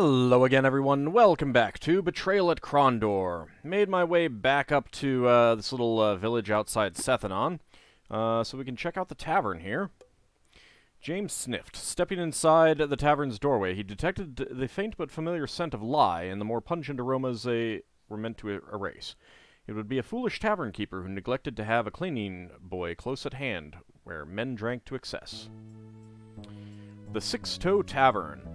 Hello again, everyone. Welcome back to Betrayal at Krondor. Made my way back up to this little village outside Sethanon, so we can check out the tavern here. James sniffed. Stepping inside the tavern's doorway, he detected the faint but familiar scent of lye and the more pungent aromas they were meant to erase. It would be a foolish tavern keeper who neglected to have a cleaning boy close at hand, where men drank to excess. The Six-Toe Tavern.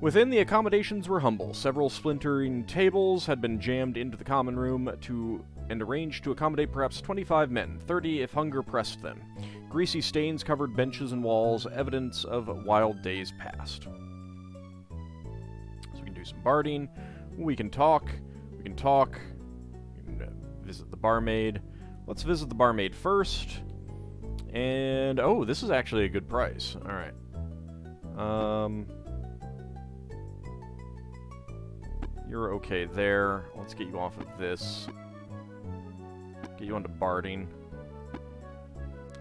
Within, the accommodations were humble. Several splintering tables had been jammed into the common room and arranged to accommodate perhaps 25 men, 30 if hunger pressed them. Greasy stains covered benches and walls, evidence of wild days past. So we can do some barding. We can talk. We can visit the barmaid. Let's visit the barmaid first. And, oh, this is actually a good price. Alright. You're okay there. Let's get you off of this. Get you onto barding.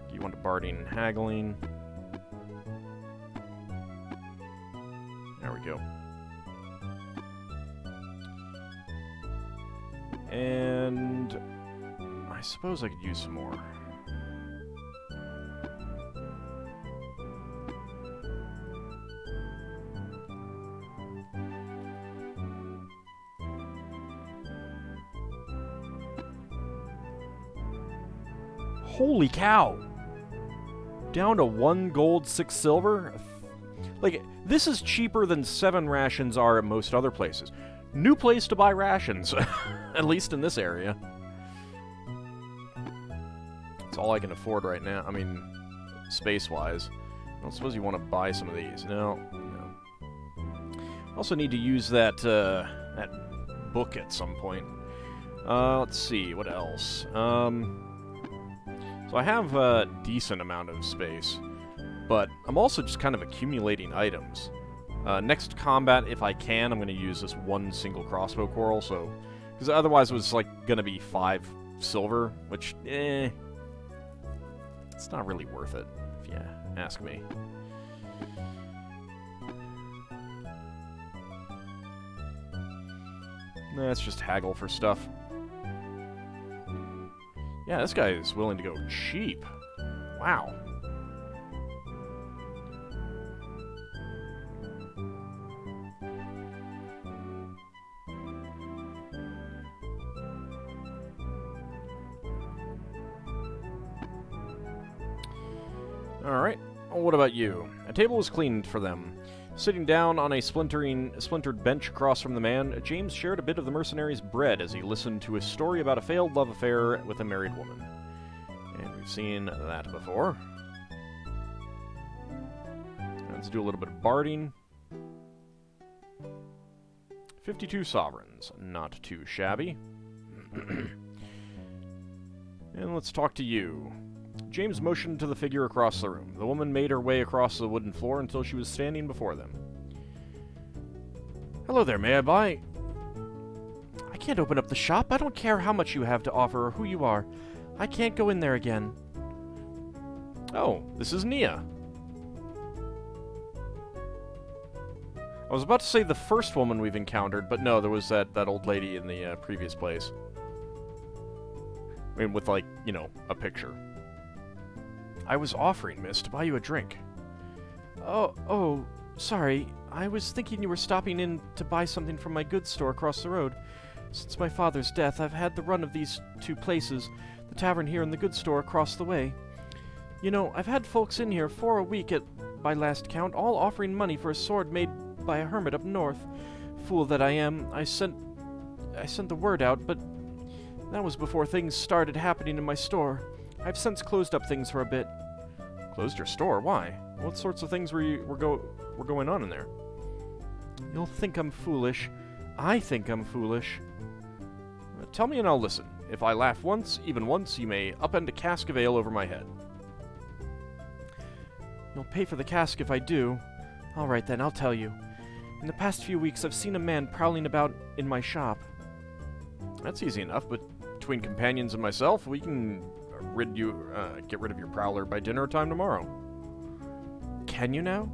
Get you onto barding and haggling. There we go. And I suppose I could use some more. Holy cow! Down to 1 gold, 6 silver? Like, this is cheaper than 7 rations are at most other places. New place to buy rations, at least in this area. It's all I can afford right now. I mean, space-wise. I don't suppose you want to buy some of these. No. Also need to use that, that book at some point. Let's see, what else? So I have a decent amount of space, but I'm also just kind of accumulating items. Next combat, if I can, I'm going to use this 1 single crossbow coral, so... Because otherwise it was, like, going to be 5 silver, which, it's not really worth it, if you ask me. Let's just haggle for stuff. Yeah, this guy is willing to go cheap. Wow. Alright, what about you? A table was cleaned for them. Sitting down on a splintered bench across from the man, James shared a bit of the mercenary's bread as he listened to a story about a failed love affair with a married woman. And we've seen that before. Let's do a little bit of barding. 52 sovereigns. Not too shabby. And let's talk to you. James motioned to the figure across the room. The woman made her way across the wooden floor until she was standing before them. Hello there, may I buy? I can't open up the shop. I don't care how much you have to offer or who you are. I can't go in there again. Oh, this is Nia. I was about to say the first woman we've encountered, but no, there was that old lady in the previous place. I mean, with, like, you know, a picture. I was offering, miss, to buy you a drink. Oh, sorry. I was thinking you were stopping in to buy something from my goods store across the road. Since my father's death, I've had the run of these 2 places, the tavern here and the goods store across the way. You know, I've had folks in here for a week by last count, all offering money for a sword made by a hermit up north. Fool that I am, I sent the word out, but that was before things started happening in my store. I've since closed up things for a bit. Closed your store? Why? What sorts of things were going on in there? You'll think I'm foolish. I think I'm foolish. Tell me and I'll listen. If I laugh once, even once, you may upend a cask of ale over my head. You'll pay for the cask if I do. All right then, I'll tell you. In the past few weeks, I've seen a man prowling about in my shop. That's easy enough, but between companions and myself, we can get rid of your prowler by dinner time tomorrow. Can you now?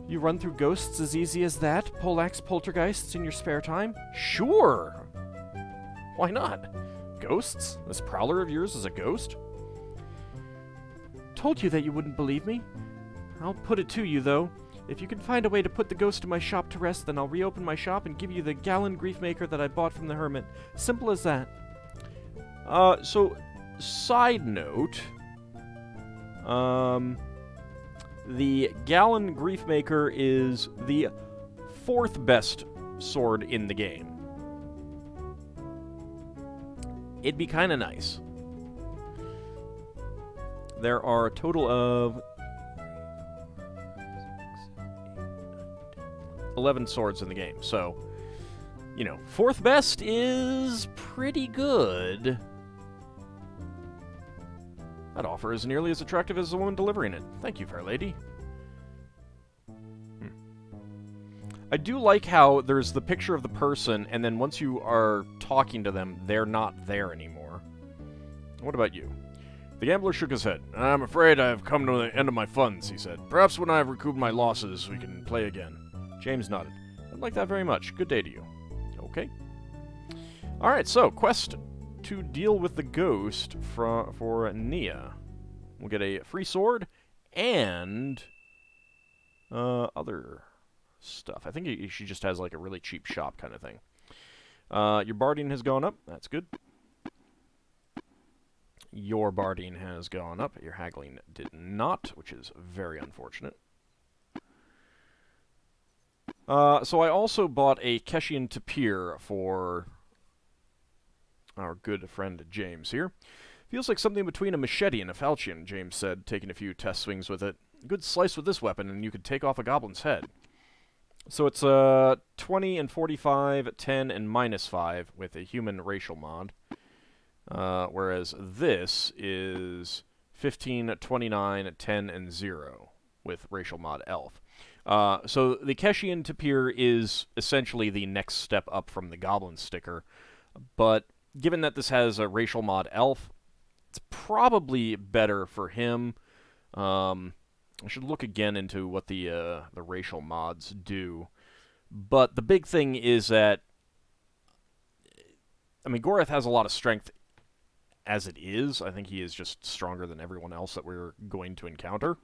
You run through ghosts as easy as that? Poleaxe poltergeists in your spare time? Sure! Why not? Ghosts? This prowler of yours is a ghost? Told you that you wouldn't believe me. I'll put it to you, though. If you can find a way to put the ghost in my shop to rest, then I'll reopen my shop and give you the gallon griefmaker that I bought from the hermit. Simple as that. So, side note, the gallon griefmaker is the 4th best sword in the game. It'd be kind of nice. There are a total of 11 swords in the game, so, you know, 4th best is pretty good. That offer is nearly as attractive as the woman delivering it. Thank you, fair lady. I do like how there's the picture of the person, and then once you are talking to them, they're not there anymore. What about you? The gambler shook his head. I'm afraid I have come to the end of my funds, he said. Perhaps when I have recouped my losses, we can play again. James nodded. I'd like that very much. Good day to you. Okay. Alright, so, quest to deal with the ghost for Nia. We'll get a free sword and other stuff. I think she just has like a really cheap shop kind of thing. Your barding has gone up. That's good. Your barding has gone up. Your haggling did not, which is very unfortunate. So I also bought a Keshian Tapir for our good friend James here. Feels like something between a machete and a falchion, James said, taking a few test swings with it. A good slice with this weapon, and you could take off a goblin's head. So it's 20 and 45, 10 and -5 with a human racial mod. Whereas this is 15, 29, 10, and 0 with racial mod elf. So the Keshian Tapir is essentially the next step up from the goblin sticker, but given that this has a racial mod elf, it's probably better for him. I should look again into what the racial mods do. But the big thing is that, I mean, Gorath has a lot of strength as it is. I think he is just stronger than everyone else that we're going to encounter.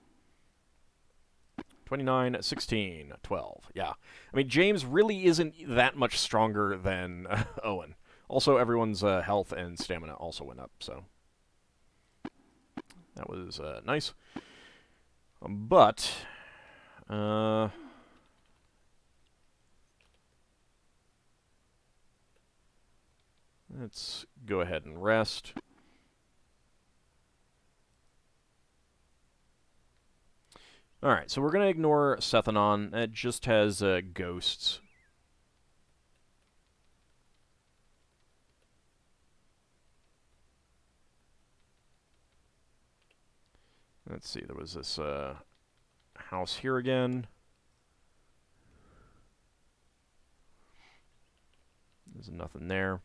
29, 16, 12. Yeah. I mean, James really isn't that much stronger than Owen. Also, everyone's health and stamina also went up, so that was nice. But, let's go ahead and rest. Alright, so we're going to ignore Sethanon. It just has ghosts. Let's see, there was this house here again. There's nothing there.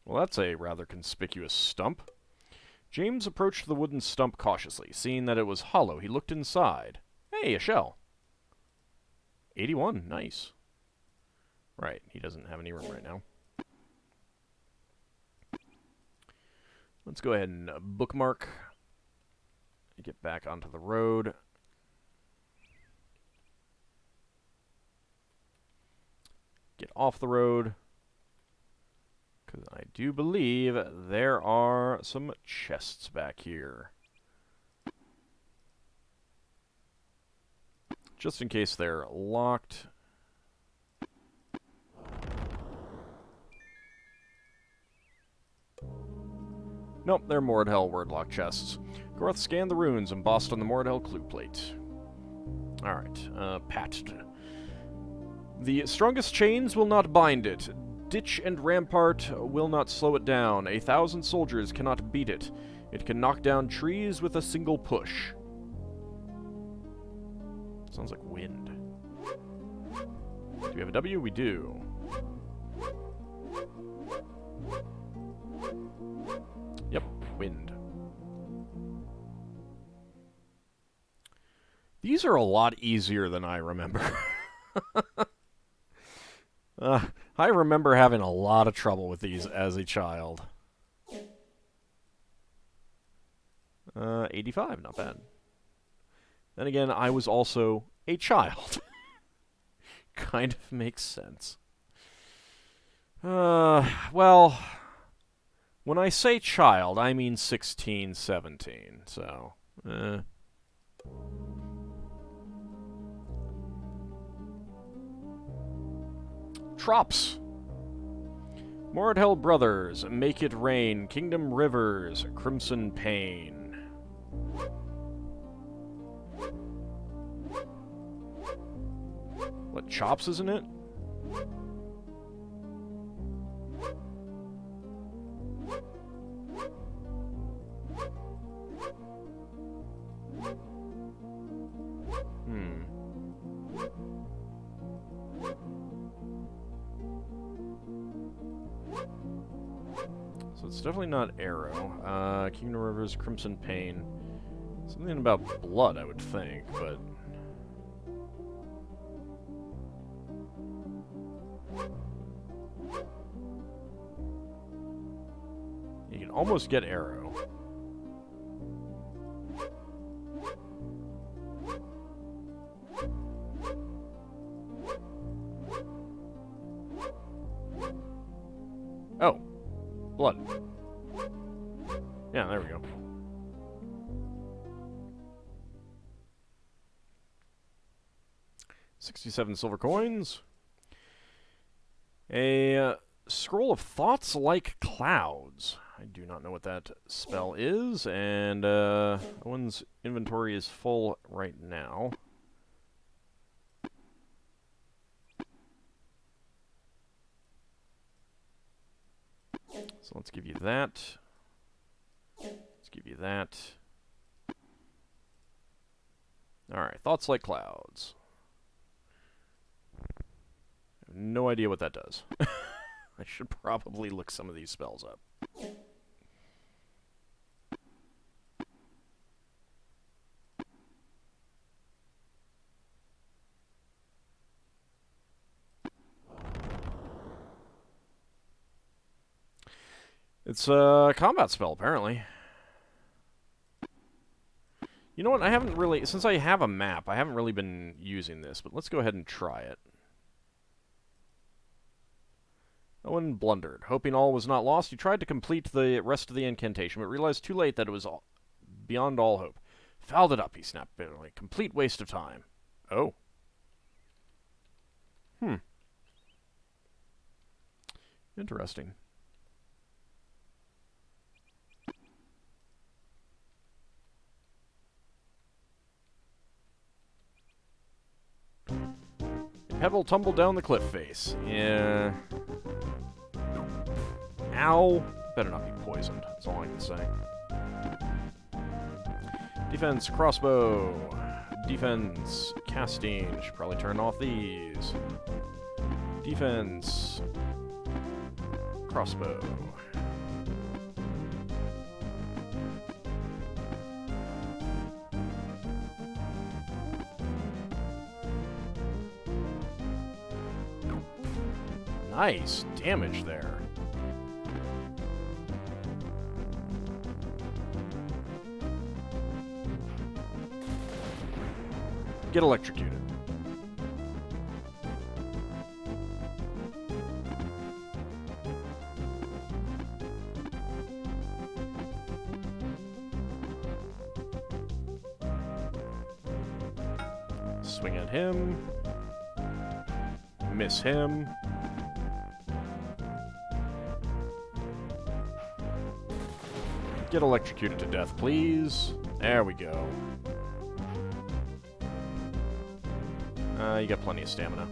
Well, that's a rather conspicuous stump. James approached the wooden stump cautiously. Seeing that it was hollow, he looked inside. Hey, a shell. 81, nice. Right, he doesn't have any room right now. Let's go ahead and bookmark. Get back onto the road. Get off the road. Because I do believe there are some chests back here. Just in case they're locked. Nope, they're Mordhell wordlock chests. Gorath scanned the runes embossed on the Mordhell clue plate. Alright, patched. The strongest chains will not bind it. Ditch and rampart will not slow it down. 1,000 soldiers cannot beat it. It can knock down trees with a single push. Sounds like wind. Do we have a W? We do. Yep, wind. These are a lot easier than I remember. I remember having a lot of trouble with these as a child. 85, not bad. Then again, I was also a child. Kind of makes sense. Well, when I say child, I mean 16, 17, so, Trops. Martell Brothers, Make It Rain, Kingdom Rivers, Crimson Pain. What, Chops, isn't it? So it's definitely not Arrow. Kingdom Rivers, Crimson Pain. Something about blood, I would think, but... You can almost get Arrow. Oh. Blood. Yeah, there we go. $67 silver coins. A scroll of thoughts like clouds. I do not know what that spell is, and Owen's inventory is full right now. So let's give you that. Let's give you that. Alright, thoughts like clouds. I have no idea what that does. I should probably look some of these spells up. It's a combat spell, apparently. You know what, I haven't really... Since I have a map, I haven't really been using this, but let's go ahead and try it. Owen blundered. Hoping all was not lost, he tried to complete the rest of the incantation, but realized too late that it was beyond all hope. Fouled it up, he snapped bitterly. Complete waste of time. Oh. Interesting. Hevel tumbled down the cliff face. Yeah. Ow. Better not be poisoned. That's all I can say. Defense, crossbow. Defense, casting. Should probably turn off these. Defense, crossbow. Nice damage there. Get electrocuted. Swing at him. Miss him. Get electrocuted to death, please. There we go. You got plenty of stamina.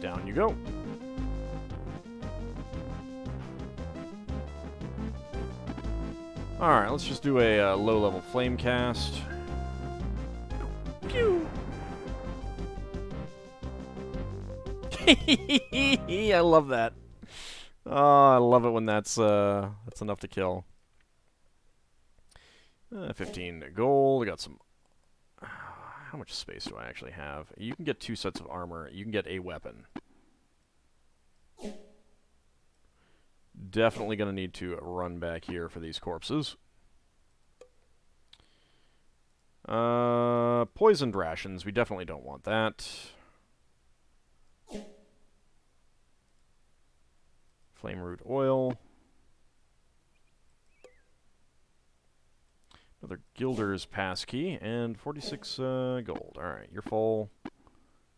Down you go. Alright, let's just do a low-level flame cast. I love that. Oh, I love it when that's enough to kill. 15 gold. I got some... How much space do I actually have? You can get 2 sets of armor. You can get a weapon. Definitely going to need to run back here for these corpses. Poisoned rations. We definitely don't want that. Flame root oil. Another Gilder's passkey, and 46 gold. Alright, you're full.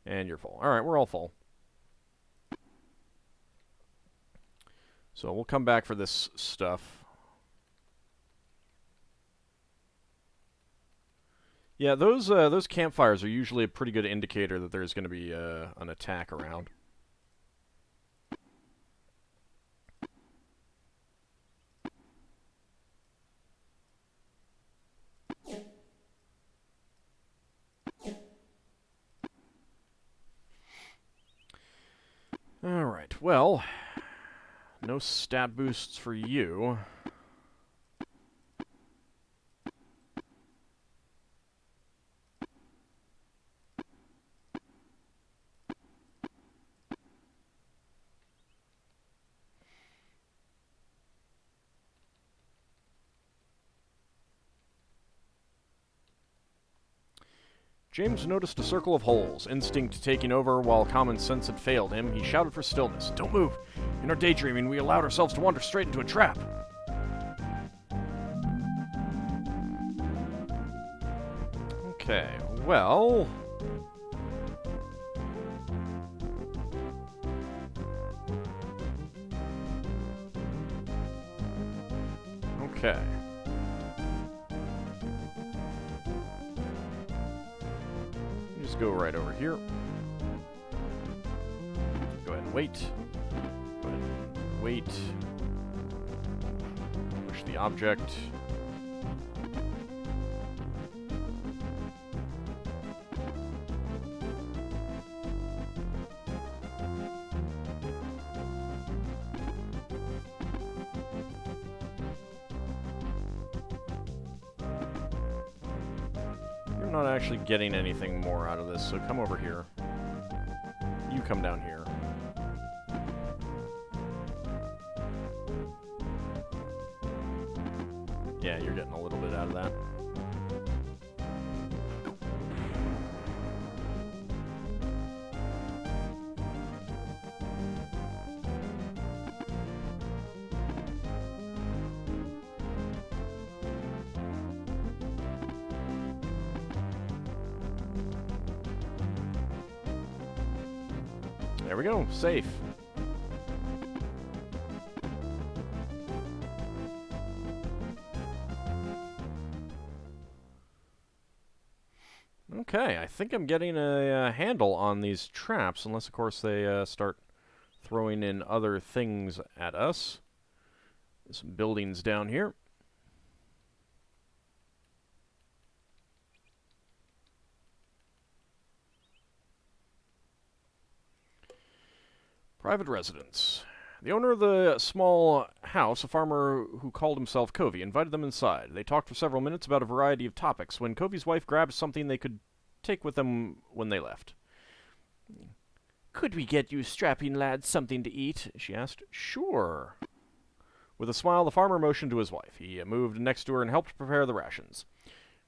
And you're full. Alright, we're all full. So we'll come back for this stuff. Yeah, those campfires are usually a pretty good indicator that there's going to be an attack around. Alright, well, no stat boosts for you. James noticed a circle of holes, instinct taking over while common sense had failed him. He shouted for stillness. Don't move! In our daydreaming, we allowed ourselves to wander straight into a trap. Okay, well... Okay. Just go right over here. Go ahead and wait. Go ahead and wait. Push the object. Not actually getting anything more out of this, so come over here. You come down here. Yeah, you're getting a little bit out of that. There we go, safe. Okay, I think I'm getting a handle on these traps, unless of course they start throwing in other things at us. There's some buildings down here. Private residence. The owner of the small house, a farmer who called himself Covey, invited them inside. They talked for several minutes about a variety of topics when Covey's wife grabbed something they could take with them when they left. "Could we get you strapping lads something to eat?" she asked. "Sure." With a smile, the farmer motioned to his wife. He moved next to her and helped prepare the rations.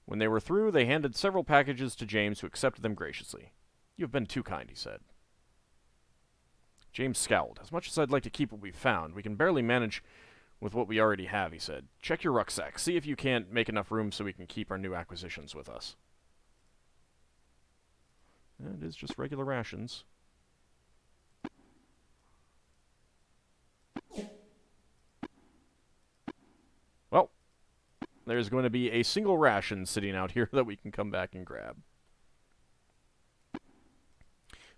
When they were through, they handed several packages to James, who accepted them graciously. "You have been too kind," he said. James scowled. "As much as I'd like to keep what we've found, we can barely manage with what we already have," he said. "Check your rucksack. See if you can't make enough room so we can keep our new acquisitions with us." And it is just regular rations. Well, there's going to be a single ration sitting out here that we can come back and grab. I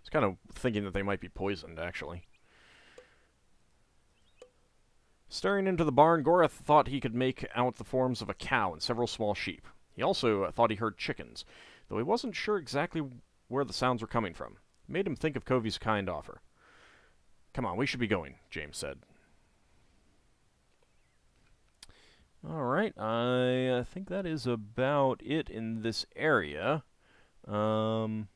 was kind of thinking that they might be poisoned, actually. Staring into the barn, Gorath thought he could make out the forms of a cow and several small sheep. He also thought he heard chickens, though he wasn't sure exactly where the sounds were coming from. It made him think of Covey's kind offer. Come on, we should be going, James said. Alright, I think that is about it in this area. Alright,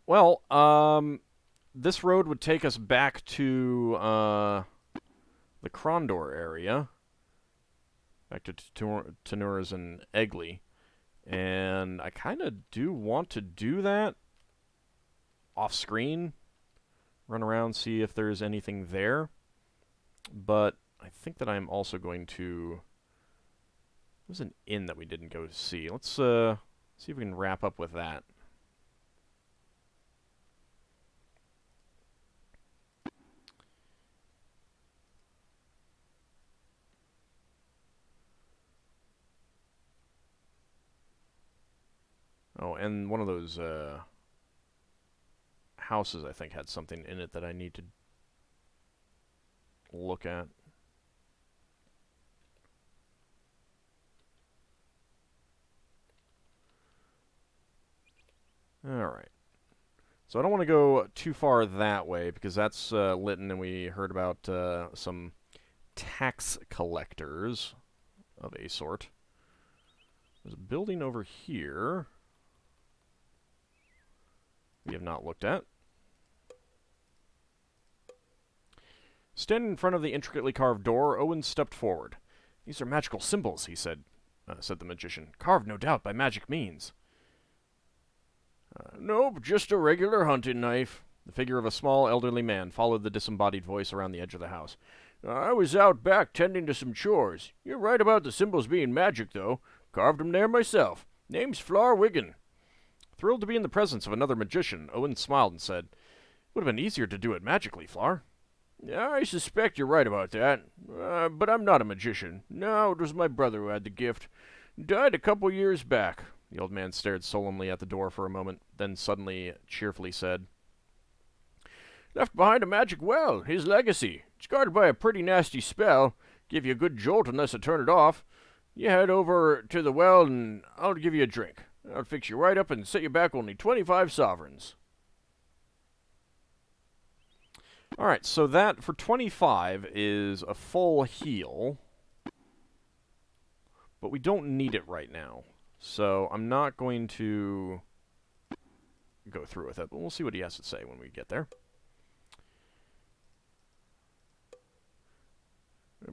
well, this road would take us back to, the Krondor area. Back to Tenuras and Eggley. And I kind of do want to do that off-screen. Run around, see if there's anything there. But I think that I'm also going to... There's an inn that we didn't go to see. Let's see if we can wrap up with that. Oh, and one of those houses, I think, had something in it that I need to look at. Alright. So I don't want to go too far that way, because that's Lytton, and we heard about some tax collectors of a sort. There's a building over here we have not looked at. Standing in front of the intricately carved door, Owen stepped forward. "These are magical symbols," he said, said the magician. "Carved, no doubt, by magic means." "Nope, just a regular hunting knife." The figure of a small, elderly man followed the disembodied voice around the edge of the house. "I was out back tending to some chores. You're right about the symbols being magic, though. Carved 'em there myself. Name's Flar Wiggin." Thrilled to be in the presence of another magician, Owen smiled and said, "Would have been easier to do it magically, Flar." "I suspect you're right about that. But I'm not a magician. No, it was my brother who had the gift. Died a couple years back." The old man stared solemnly at the door for a moment, then suddenly cheerfully said, "Left behind a magic well, his legacy. It's guarded by a pretty nasty spell. Give you a good jolt unless I turn it off. You head over to the well and I'll give you a drink. I'll fix you right up and set you back only 25 sovereigns. Alright, so that for 25 is a full heal. But we don't need it right now. So I'm not going to go through with it, but we'll see what he has to say when we get there.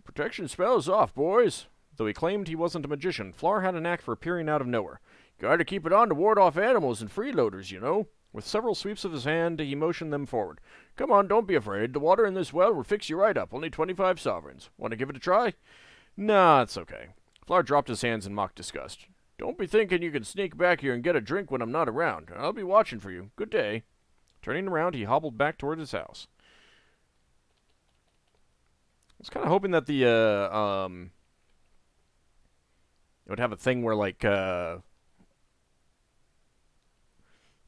"Protection spell is off, boys." Though he claimed he wasn't a magician, Flar had a knack for appearing out of nowhere. "Gotta keep it on to ward off animals and freeloaders, you know." With several sweeps of his hand, he motioned them forward. "Come on, don't be afraid. The water in this well will fix you right up. Only 25 sovereigns. Want to give it a try?" "Nah, it's okay." Flar dropped his hands in mock disgust. "Don't be thinking you can sneak back here and get a drink when I'm not around. I'll be watching for you. Good day." Turning around, he hobbled back toward his house. I was kind of hoping that the, it would have a thing where, like,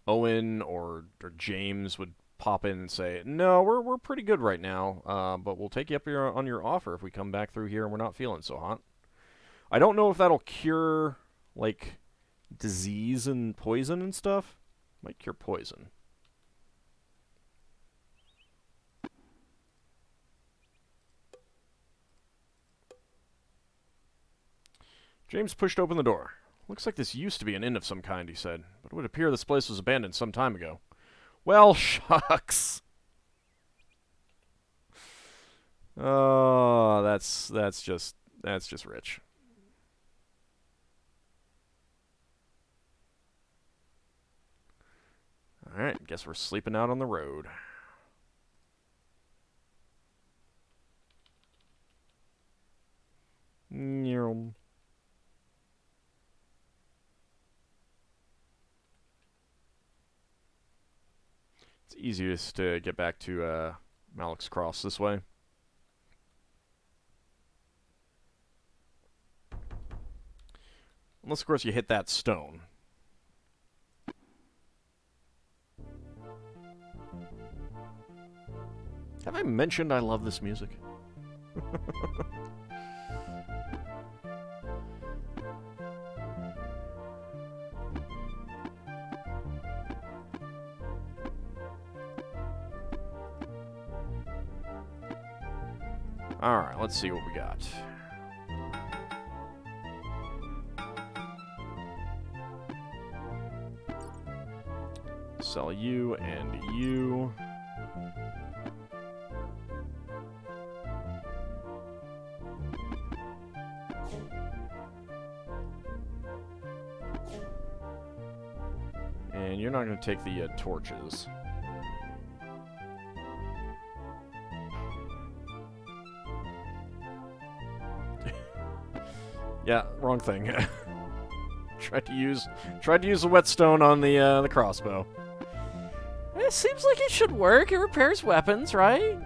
Owen or James would pop in and say, "No, we're pretty good right now, but we'll take you up on your offer if we come back through here and we're not feeling so hot." I don't know if that'll cure, like, disease and poison and stuff. Might cure poison. James pushed open the door. "Looks like this used to be an inn of some kind," he said, "but it would appear this place was abandoned some time ago." "Well, shucks." Oh, that's just rich. Alright, guess we're sleeping out on the road. It's easiest to get back to Malik's Cross this way. Unless, of course, you hit that stone. Have I mentioned I love this music? Alright, let's see what we got. Sell you and you. And you're not going to take the torches. Yeah, wrong thing. Tried to use the whetstone on the crossbow. It seems like it should work. It repairs weapons, right?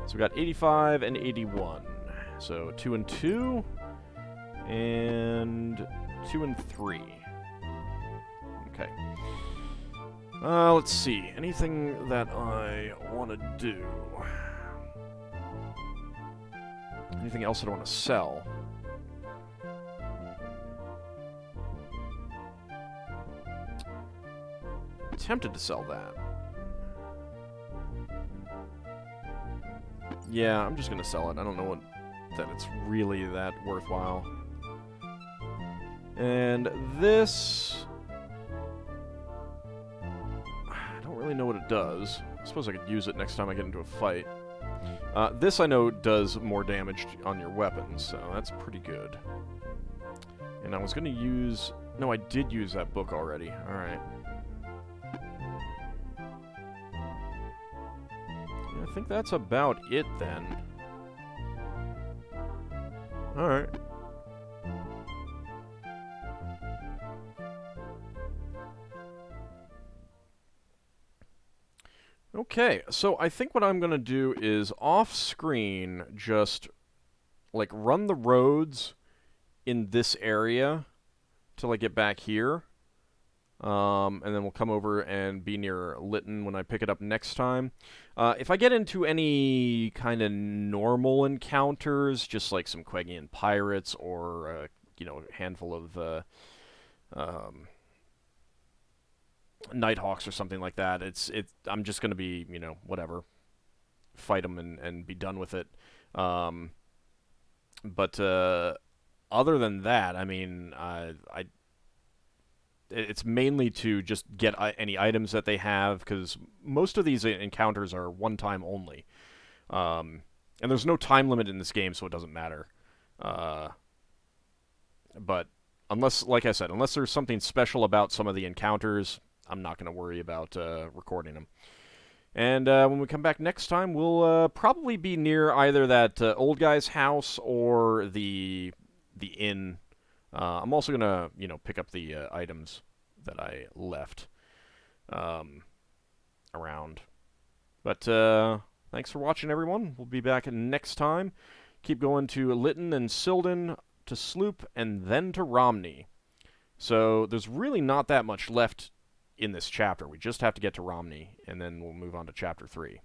So we got 85 and 81. So 2 and 2, and 2 and 3. Okay. Let's see. Anything that I want to do? Anything else that I want to sell? Tempted to sell that. Yeah, I'm just gonna sell it. I don't know that it's really that worthwhile. And this, I don't really know what it does. I suppose I could use it next time I get into a fight. This I know does more damage on your weapons, so that's pretty good. And I was gonna use... No, I did use that book already. Alright. I think that's about it, then. Alright. Okay, so I think what I'm going to do is off-screen just, like, run the roads in this area till I get back here. And then we'll come over and be near Lytton when I pick it up next time. If I get into any kind of normal encounters, just like some Quegian pirates or, you know, a handful of Nighthawks or something like that, I'm just going to be, you know, whatever, fight them and be done with it. But other than that, I mean, it's mainly to just get any items that they have, because most of these encounters are one time only. And there's no time limit in this game, so it doesn't matter. But unless, like I said, unless there's something special about some of the encounters, I'm not going to worry about recording them. And when we come back next time, we'll probably be near either that old guy's house or the inn. I'm also going to, you know, pick up the items that I left around. But thanks for watching, everyone. We'll be back next time. Keep going to Lytton and Silden, to Sloop, and then to Romney. So there's really not that much left in this chapter. We just have to get to Romney, and then we'll move on to Chapter 3.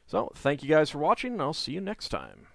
So, thank you guys for watching, and I'll see you next time.